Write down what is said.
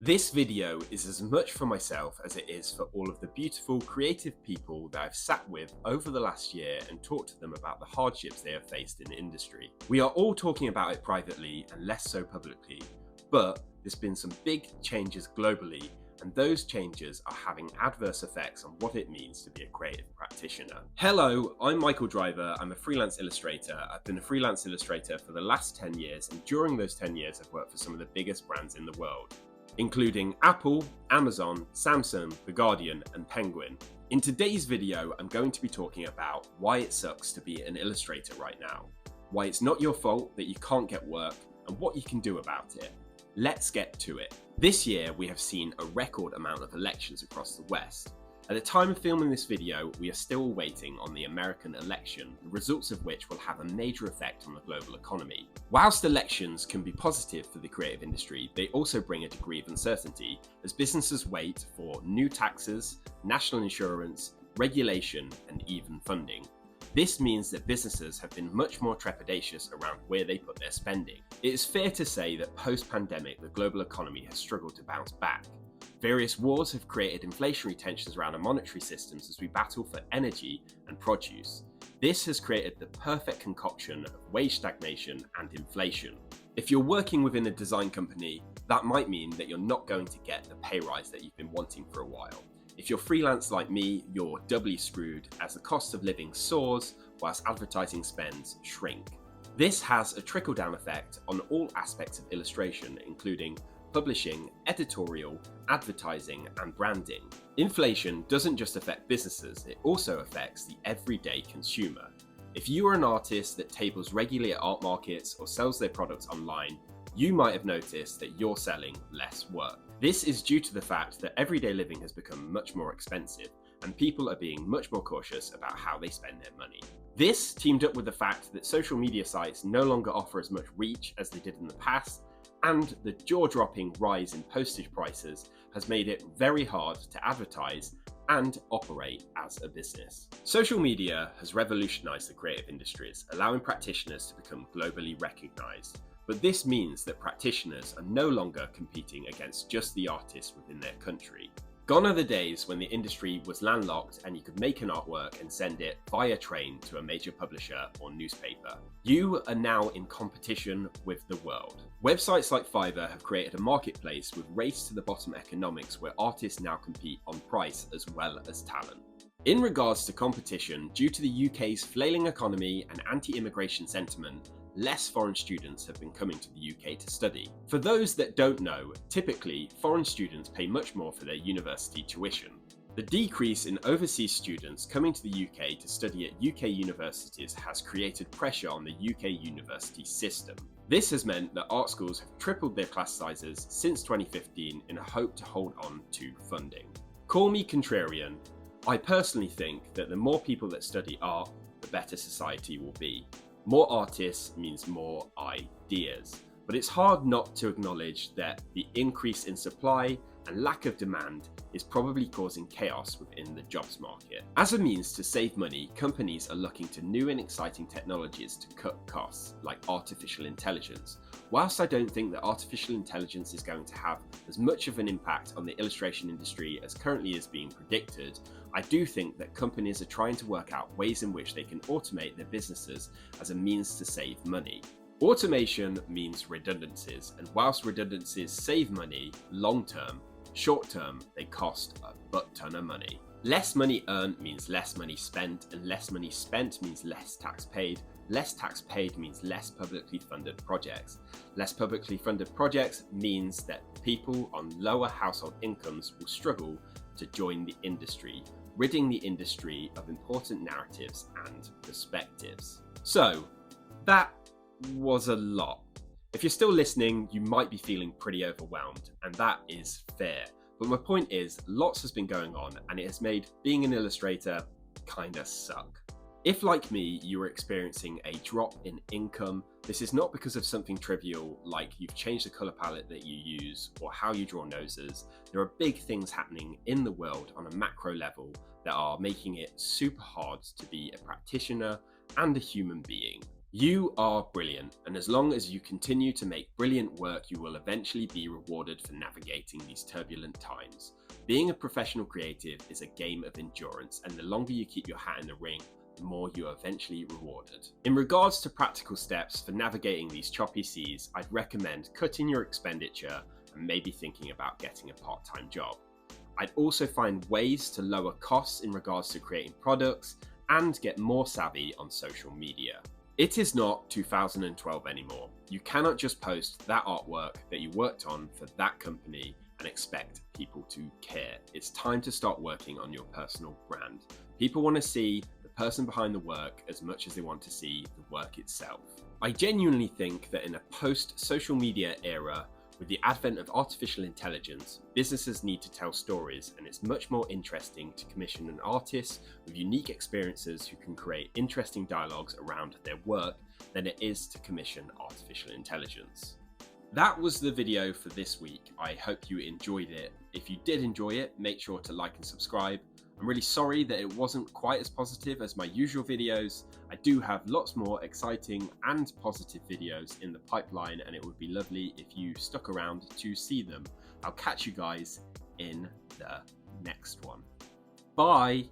This video is as much for myself as it is for all of the beautiful, creative people that I've sat with over the last year and talked to them about the hardships they have faced in the industry. We are all talking about it privately and less so publicly, but there's been some big changes globally, and those changes are having adverse effects on what it means to be a creative practitioner. Hello, I'm Michael Driver. I'm a freelance illustrator. I've been a freelance illustrator for the last 10 years, and during those 10 years, I've worked for some of the biggest brands in the world, including Apple, Amazon, Samsung, The Guardian, and Penguin. In today's video, I'm going to be talking about why it sucks to be an illustrator right now, why it's not your fault that you can't get work, and what you can do about it. Let's get to it. This year, we have seen a record amount of elections across the West. At the time of filming this video, we are still waiting on the American election, the results of which will have a major effect on the global economy. Whilst elections can be positive for the creative industry, they also bring a degree of uncertainty as businesses wait for new taxes, national insurance, regulation, and even funding. This means that businesses have been much more trepidatious around where they put their spending. It is fair to say that post-pandemic, the global economy has struggled to bounce back. Various wars have created inflationary tensions around our monetary systems as we battle for energy and produce. This has created the perfect concoction of wage stagnation and inflation. If you're working within a design company, that might mean that you're not going to get the pay rise that you've been wanting for a while. If you're freelance like me, you're doubly screwed as the cost of living soars whilst advertising spends shrink. This has a trickle-down effect on all aspects of illustration, including publishing, editorial, advertising, and branding. Inflation doesn't just affect businesses, it also affects the everyday consumer. If you are an artist that tables regularly at art markets or sells their products online, you might have noticed that you're selling less work. This is due to the fact that everyday living has become much more expensive, and people are being much more cautious about how they spend their money. This, teamed up with the fact that social media sites no longer offer as much reach as they did in the past, and the jaw-dropping rise in postage prices has made it very hard to advertise and operate as a business. Social media has revolutionized the creative industries, allowing practitioners to become globally recognized. But this means that practitioners are no longer competing against just the artists within their country. Gone are the days when the industry was landlocked and you could make an artwork and send it via train to a major publisher or newspaper. You are now in competition with the world. Websites like Fiverr have created a marketplace with race to the bottom economics where artists now compete on price as well as talent. In regards to competition, due to the UK's flailing economy and anti-immigration sentiment, less foreign students have been coming to the UK to study. For those that don't know, typically foreign students pay much more for their university tuition. The decrease in overseas students coming to the UK to study at UK universities has created pressure on the UK university system. This has meant that art schools have tripled their class sizes since 2015 in a hope to hold on to funding. Call me contrarian. I personally think that the more people that study art, the better society will be. More artists means more ideas, but it's hard not to acknowledge that the increase in supply and lack of demand is probably causing chaos within the jobs market. As a means to save money, companies are looking to new and exciting technologies to cut costs, like artificial intelligence. Whilst I don't think that artificial intelligence is going to have as much of an impact on the illustration industry as currently is being predicted, I do think that companies are trying to work out ways in which they can automate their businesses as a means to save money. Automation means redundancies, and whilst redundancies save money long term, short term they cost a butt ton of money. Less money earned means less money spent, and less money spent means less tax paid. Less tax paid means less publicly funded projects. Less publicly funded projects means that people on lower household incomes will struggle to join the industry, ridding the industry of important narratives and perspectives. So, that was a lot. If you're still listening, you might be feeling pretty overwhelmed, and that is fair. But my point is, lots has been going on, and it has made being an illustrator kinda suck. If, like me, you are experiencing a drop in income, this is not because of something trivial like you've changed the colour palette that you use or how you draw noses. There are big things happening in the world on a macro level that are making it super hard to be a practitioner and a human being. You are brilliant, and as long as you continue to make brilliant work, you will eventually be rewarded for navigating these turbulent times. Being a professional creative is a game of endurance, and the longer you keep your hat in the ring, the more you are eventually rewarded. In regards to practical steps for navigating these choppy seas, I'd recommend cutting your expenditure and maybe thinking about getting a part-time job. I'd also find ways to lower costs in regards to creating products and get more savvy on social media. It is not 2012 anymore. You cannot just post that artwork that you worked on for that company and expect people to care. It's time to start working on your personal brand. People want to see the person behind the work as much as they want to see the work itself. I genuinely think that in a post-social media era, with the advent of artificial intelligence, businesses need to tell stories, and it's much more interesting to commission an artist with unique experiences who can create interesting dialogues around their work than it is to commission artificial intelligence. That was the video for this week. I hope you enjoyed it. If you did enjoy it, make sure to like and subscribe. I'm really sorry that it wasn't quite as positive as my usual videos. I do have lots more exciting and positive videos in the pipeline, and it would be lovely if you stuck around to see them. I'll catch you guys in the next one. Bye!